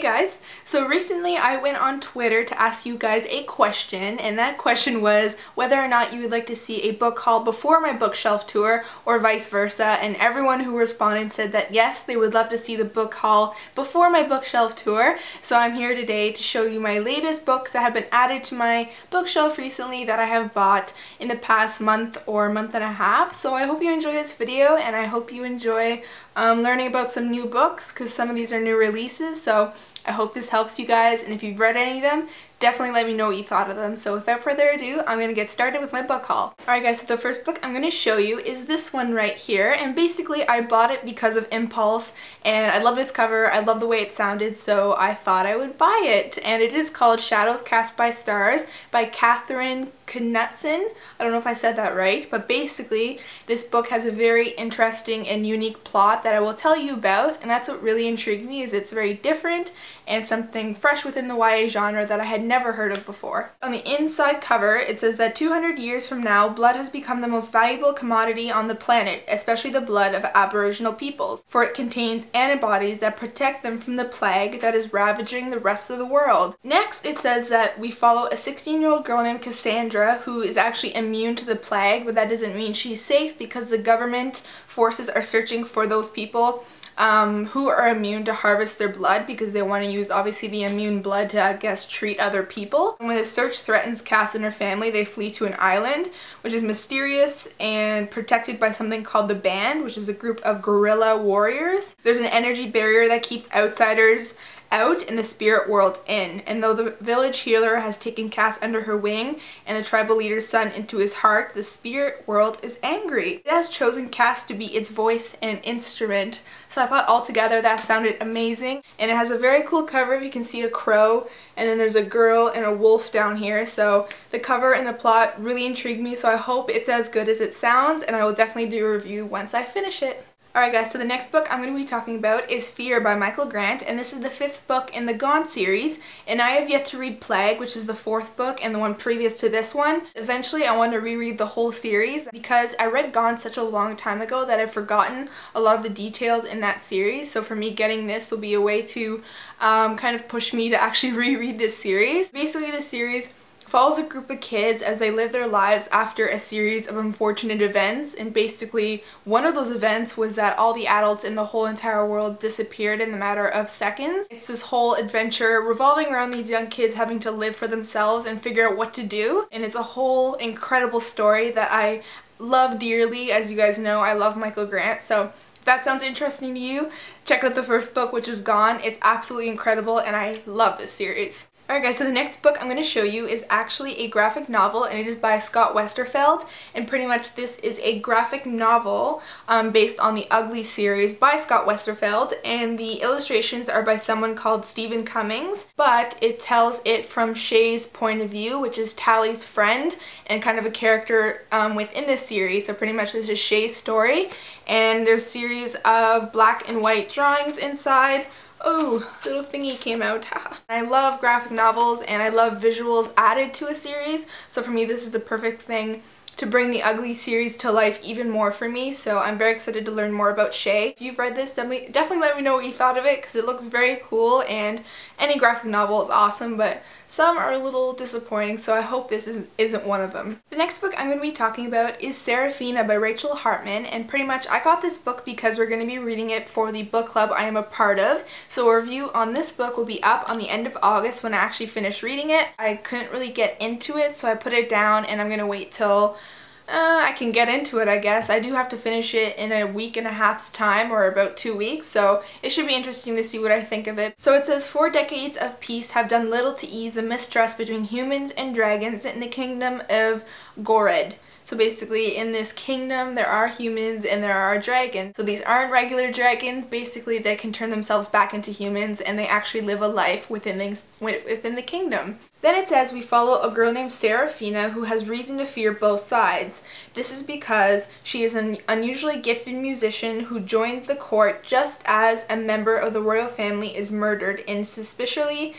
guys, so recently I went on Twitter to ask you guys a question, and that question was whether or not you would like to see a book haul before my bookshelf tour or vice versa, and everyone who responded said that yes, they would love to see the book haul before my bookshelf tour. So I'm here today to show you my latest books that have been added to my bookshelf recently that I have bought in the past month or month and a half. So I hope you enjoy this video, and I hope you enjoy learning about some new books, because some of these are new releases, so I hope this helps you guys, and if you've read any of them, definitely let me know what you thought of them. So without further ado, I'm going to get started with my book haul. Alright guys, so the first book I'm going to show you is this one right here, and basically I bought it because of impulse, and I loved its cover, I love the way it sounded, so I thought I would buy it. And it is called Shadows Cast by Stars by Knutsson. I don't know if I said that right, but basically this book has a very interesting and unique plot that I will tell you about, and that's what really intrigued me, is it's very different and something fresh within the YA genre that I had never heard of before. On the inside cover, it says that 200 years from now, blood has become the most valuable commodity on the planet, especially the blood of Aboriginal peoples, for it contains antibodies that protect them from the plague that is ravaging the rest of the world. Next, it says that we follow a 16-year-old girl named Cassandra who is actually immune to the plague, but that doesn't mean she's safe because the government forces are searching for those people who are immune to harvest their blood, because they want to use obviously the immune blood to, I guess, treat other people. And when the search threatens Cass and her family, they flee to an island which is mysterious and protected by something called the Band, which is a group of guerrilla warriors. There's an energy barrier that keeps outsiders out and the spirit world in, and though the village healer has taken Cass under her wing and the tribal leader's son into his heart, the spirit world is angry. It has chosen Cass to be its voice and instrument, so I thought altogether that sounded amazing. And it has a very cool cover. You can see a crow, and then there's a girl and a wolf down here, so the cover and the plot really intrigued me, so I hope it's as good as it sounds, and I will definitely do a review once I finish it. Alright guys, so the next book I'm going to be talking about is Fear by Michael Grant, and this is the 5th book in the Gone series, and I have yet to read Plague, which is the 4th book and the one previous to this one. Eventually I want to reread the whole series because I read Gone such a long time ago that I've forgotten a lot of the details in that series, so for me getting this will be a way to kind of push me to actually reread this series. Basically this series follows a group of kids as they live their lives after a series of unfortunate events, and basically one of those events was that all the adults in the whole entire world disappeared in the matter of seconds. It's this whole adventure revolving around these young kids having to live for themselves and figure out what to do, and it's a whole incredible story that I love dearly. As you guys know, I love Michael Grant, so if that sounds interesting to you, check out the first book, which is Gone. It's absolutely incredible and I love this series. Alright guys, so the next book I'm going to show you is actually a graphic novel, and it is by Scott Westerfeld, and pretty much this is a graphic novel based on the Ugly series by Scott Westerfeld, and the illustrations are by someone called Cummings, but it tells it from Shay's point of view, which is Tally's friend and kind of a character within this series. So pretty much this is Shay's story, and there's a series of black and white drawings inside. Oh, little thingy came out. I love graphic novels and I love visuals added to a series, so for me this is the perfect thing to bring the Ugly series to life even more for me, so I'm very excited to learn more about Shay. If you've read this, definitely let me know what you thought of it, because it looks very cool, and any graphic novel is awesome, but some are a little disappointing, so I hope this isn't one of them. The next book I'm going to be talking about is Seraphina by Rachel Hartman, and pretty much I got this book because we're going to be reading it for the book club I am a part of, so a review on this book will be up on the end of August when I actually finish reading it. I couldn't really get into it, so I put it down, and I'm going to wait till I can get into it, I guess. I do have to finish it in a week and a half's time, or about 2 weeks, so it should be interesting to see what I think of it. So it says, 4 decades of peace have done little to ease the mistrust between humans and dragons in the kingdom of Gored. So basically in this kingdom there are humans and there are dragons. So these aren't regular dragons, basically they can turn themselves back into humans and they actually live a life within the kingdom. Then it says we follow a girl named Seraphina who has reason to fear both sides. This is because she is an unusually gifted musician who joins the court just as a member of the royal family is murdered in suspiciously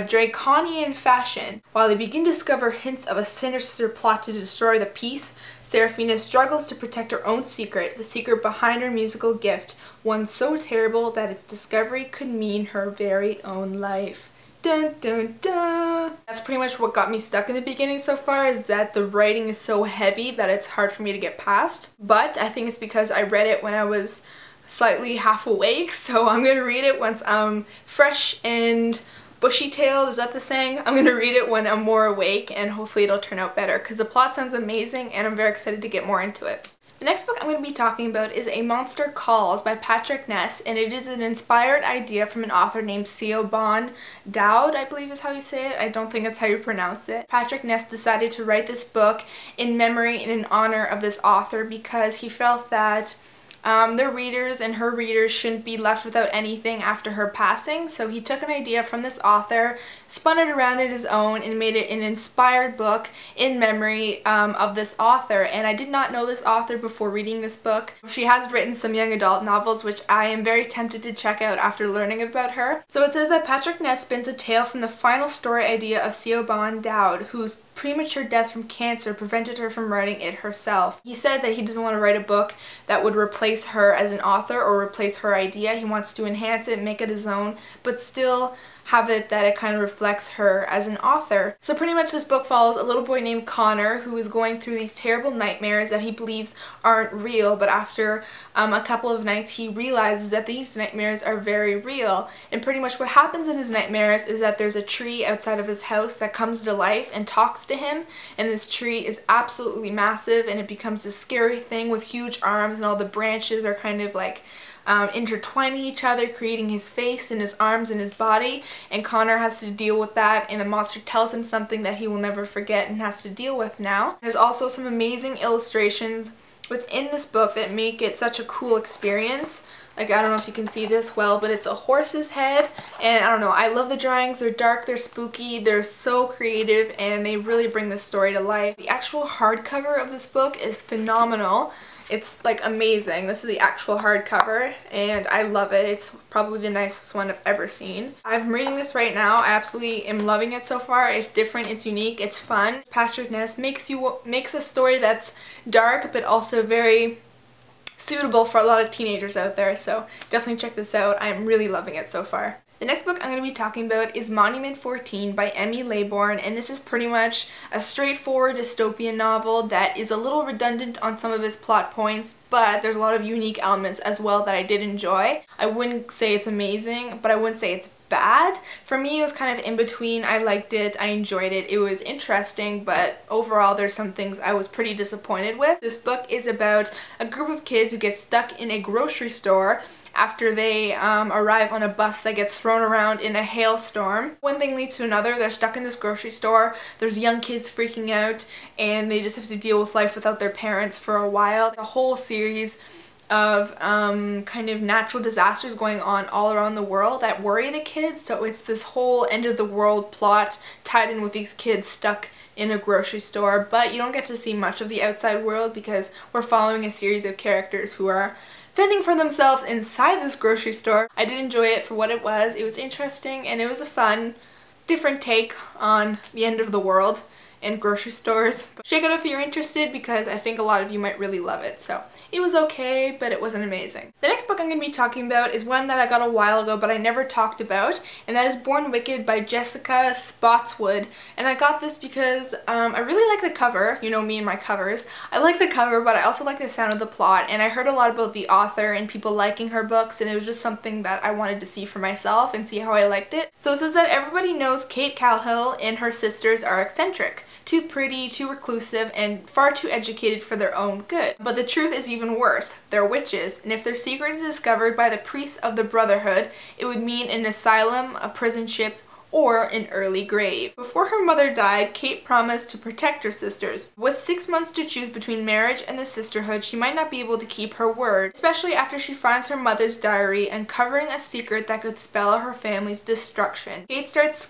draconian fashion. While they begin to discover hints of a sinister plot to destroy the peace, Seraphina struggles to protect her own secret, the secret behind her musical gift, one so terrible that its discovery could mean her very own life. Dun dun dun! That's pretty much what got me stuck in the beginning so far, is that the writing is so heavy that it's hard for me to get past. But I think it's because I read it when I was slightly half awake, so I'm gonna read it once I'm fresh and bushy-tailed, is that the saying? I'm gonna read it when I'm more awake, and hopefully it'll turn out better because the plot sounds amazing and I'm very excited to get more into it. The next book I'm going to be talking about is A Monster Calls by Patrick Ness, and it is an inspired idea from an author named Siobhan Dowd, I believe is how you say it. I don't think that's how you pronounce it. Patrick Ness decided to write this book in memory and in honor of this author because he felt that their readers and her readers shouldn't be left without anything after her passing, so he took an idea from this author, spun it around in his own, and made it an inspired book in memory of this author. And I did not know this author before reading this book. She has written some young adult novels, which I am very tempted to check out after learning about her. So it says that Patrick Ness spins a tale from the final story idea of Siobhan Dowd, whose premature death from cancer prevented her from writing it herself. He said that he doesn't want to write a book that would replace her as an author or replace her idea. He wants to enhance it, make it his own, but still have it that it kind of reflects her as an author. So pretty much this book follows a little boy named Connor who is going through these terrible nightmares that he believes aren't real, but after a couple of nights he realizes that these nightmares are very real. And pretty much what happens in his nightmares is that there's a tree outside of his house that comes to life and talks to him, and this tree is absolutely massive and it becomes this scary thing with huge arms, and all the branches are kind of like intertwining each other, creating his face and his arms and his body, and Connor has to deal with that, and the monster tells him something that he will never forget and has to deal with now. There's also some amazing illustrations within this book that make it such a cool experience. Like, I don't know if you can see this well, but it's a horse's head, and I don't know, I love the drawings. They're dark, they're spooky, they're so creative, and they really bring the story to life. The actual hardcover of this book is phenomenal. It's like amazing. This is the actual hardcover and I love it. It's probably the nicest one I've ever seen. I'm reading this right now. I absolutely am loving it so far. It's different, it's unique, it's fun. Patrick Ness makes a story that's dark but also very suitable for a lot of teenagers out there, so definitely check this out. I'm really loving it so far. The next book I'm going to be talking about is Monument 14 by Emmy Laybourne, and this is pretty much a straightforward dystopian novel that is a little redundant on some of its plot points, but there's a lot of unique elements as well that I did enjoy. I wouldn't say it's amazing, but I wouldn't say it's bad. For me, it was kind of in between. I liked it, I enjoyed it, it was interesting, but overall there's some things I was pretty disappointed with. This book is about a group of kids who get stuck in a grocery store after they arrive on a bus that gets thrown around in a hailstorm. One thing leads to another. They're stuck in this grocery store, there's young kids freaking out, and they just have to deal with life without their parents for a while. A whole series of kind of natural disasters going on all around the world that worry the kids, so it's this whole end of the world plot tied in with these kids stuck in a grocery store, but you don't get to see much of the outside world because we're following a series of characters who are fending for themselves inside this grocery store. I did enjoy it for what it was. It was interesting and it was a fun, different take on the end of the world and grocery stores. But check it out if you're interested because I think a lot of you might really love it. So it was okay, but it wasn't amazing. The next book I'm going to be talking about is one that I got a while ago but I never talked about, and that is Born Wicked by Jessica Spotswood. And I got this because I really like the cover. You know me and my covers. I like the cover, but I also like the sound of the plot, and I heard a lot about the author and people liking her books, and it was just something that I wanted to see for myself and see how I liked it. So it says that everybody knows Kate Calhill and her sisters are eccentric. Too pretty, too reclusive, and far too educated for their own good. But the truth is even worse. They're witches, and if their secret is discovered by the priests of the Brotherhood, it would mean an asylum, a prison ship, or an early grave. Before her mother died, Kate promised to protect her sisters. With 6 months to choose between marriage and the sisterhood, she might not be able to keep her word, especially after she finds her mother's diary uncovering a secret that could spell her family's destruction. Kate starts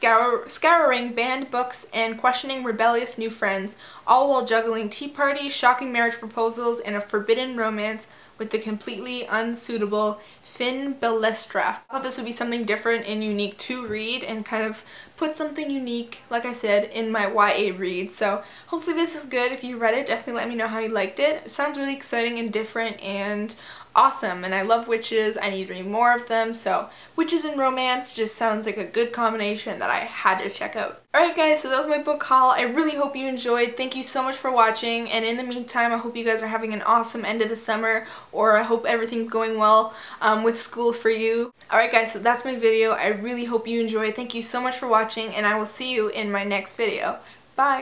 scouring banned books and questioning rebellious new friends, all while juggling tea parties, shocking marriage proposals, and a forbidden romance with the completely unsuitable Finn Balestra. I thought this would be something different and unique to read and kind of put something unique, like I said, in my YA read. So hopefully this is good. If you read it, definitely let me know how you liked it. It sounds really exciting and different and awesome, and I love witches. I need to read more of them, so witches and romance just sounds like a good combination that I had to check out. Alright guys, so that was my book haul. I really hope you enjoyed. Thank you so much for watching, and in the meantime I hope you guys are having an awesome end of the summer, or I hope everything's going well with school for you. Alright guys, so that's my video. I really hope you enjoyed. Thank you so much for watching, and I will see you in my next video. Bye!